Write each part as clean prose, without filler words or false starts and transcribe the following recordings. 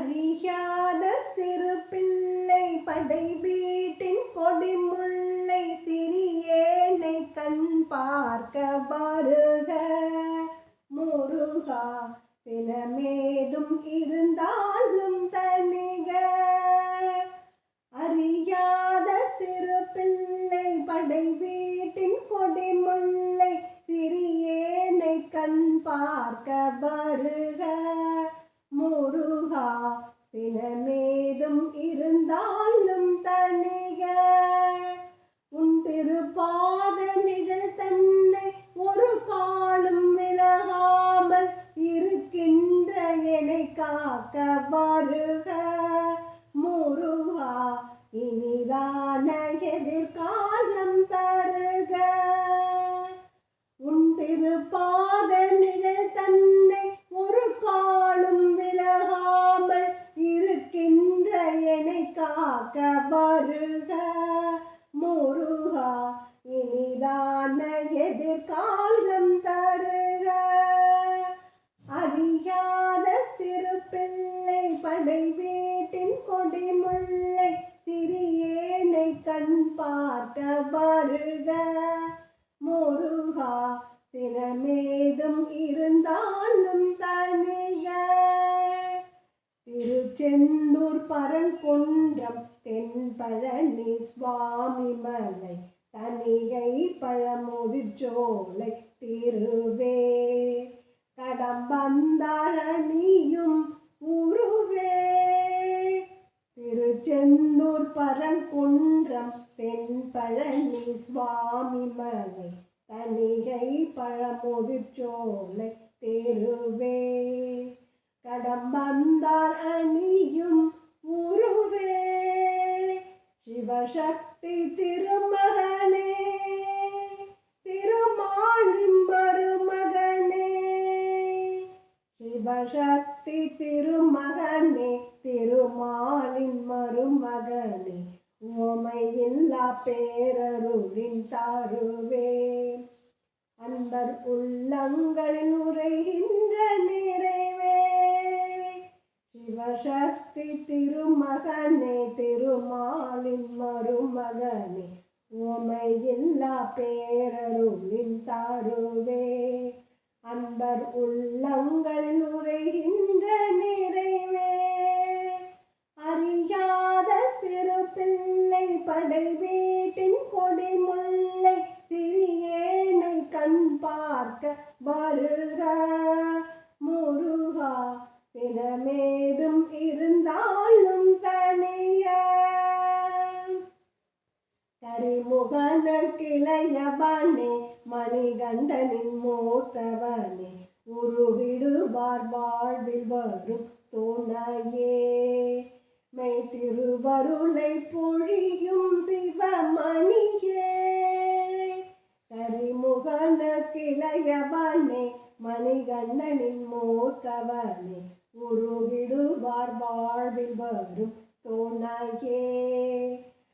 அறியாத சிறு பிள்ளை படை வீட்டின் கொடிமுல்லை சிறியேனை கண் பார்க்க வருக முருகா தினமேதும் இருந்தாலும் தனிக. அறியாத சிறு பிள்ளை படை வீட்டின் கொடிமுல்லை சிறியேனை கண் பார்க்க வருக முருகா தினமேதும் இருந்தாலும் தனிக. உன் திருப்பாத நிழல் தன்னை ஒரு காலும் விலகாமல் இருக்கின்ற என்னை காக்க வருக முருகா இனிதான எதிர்காலம் தருக. உன் திருப்பாத நிழல் தன்னை ஒரு காலும் விலகாமல் இருக்கின்ற என்னை காக்க வருக முருகா இனிதான எதிர்காலம் தருக. அறியாத சிறு பிள்ளை படை வீட்டின் கொடிமுல்லை சிறியேனை கண் பார்க்க வருக முருகா தினமேதும் இருந்தாலும் தனிக. திருச்செந்தூர் பரங்குன்றம் தென்பழனி சுவாமி மலை தனிகை பழமுதிர்ச்சோலை திருவே கடம்பந்தாரணியும் உருவே. திருச்செந்தூர் பரங்குன்றம் தென்பழனி சுவாமி மலை தனிகை பழமுதிர்ச்சோலை திருவே கடம்பந்தார் அணியும் உருவே. சிவசக்தி திருமகனே திருமாலின் மருமகனே. சிவசக்தி திருமகனே திருமாலின் மருமகனே உமையில்லா பேரருளின் தருவே. அன்பர் உள்ளங்களில் உரைகின்ற நிறைவே. சிவசக்தி திருமகனே திருமாலின் மருமகனே உமையில்லா பேரருளின் தருவே. அன்பர் உள்ளங்களில் உரைகின்ற நிறைவே. அறியாத சிறு பிள்ளை படை வீட்டின் கொடிமுல்லை சிறியேனை கண் பார்க்க வருக முருகா தினமேதும் இருந்தாலும் தனிய. கரிமுகன கிளையவனே மணிகண்டனின் மூத்தவனே உருவிடுவார் வாழ்வில் வரும் துணையே. மெய் திருவருளை பொழியும் சிவமணியே. கரிமுகன கிளையவனே மணிகண்டனின் மூத்தவனே உருவிடுவார் வாழ்வில் வரும் துணையே.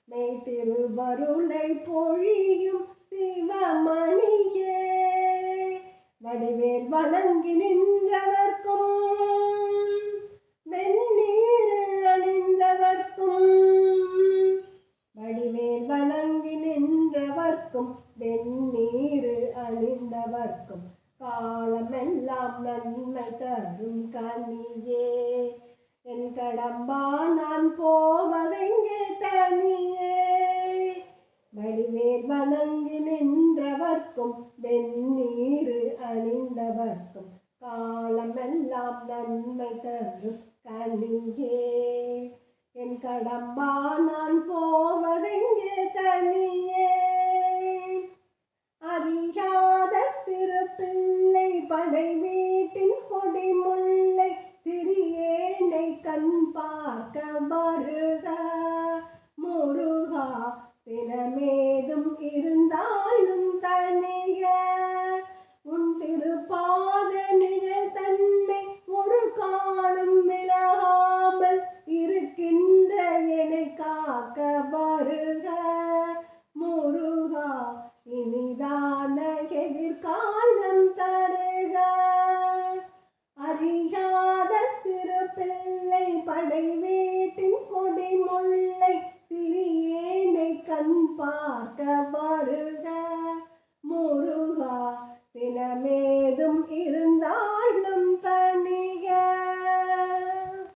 மெய் திருவருளை பொழியும் சிவமணியே. வடிவேல் வணங்கி நின்றவர்க்கும் வெண்ணீர் அணிந்தவர்க்கும். வடிவேல் வணங்கி நின்றவர்க்கும் வெண்ணீர் அணிந்தவர்க்கும் காலமெல்லாம் நன்மை தரும் கனியே. என் கடம்பா நான் போவதெங்கே தனியே. வடிவேல் வணங்கி நின்றவர்க்கும் வெண்ணீர் அணிந்தவர்க்கும் காலமெல்லாம் நன்மை தரும் கனியே. என் கடம்பா நான் போவதெங்கே தனியே. அறியாத சிறு பிள்ளை படை வீட்டின் கொடிமுல்லை சிறியேனை கண் பார்க்க வருக முருகா தினமேதும் இருந்தாலும் தனிய. உன் திருப்பாத நிழல் தன்னை ஒரு காலும் விலகாமல் இருக்கின்ற என்னை காக்க வருக முருகா இனிதான எதிர்காலம் தருக. அறியாத சிறு பிள்ளை படை வீட்டின் கொடி முல்லை திரியேனை கண் பார்க்க வா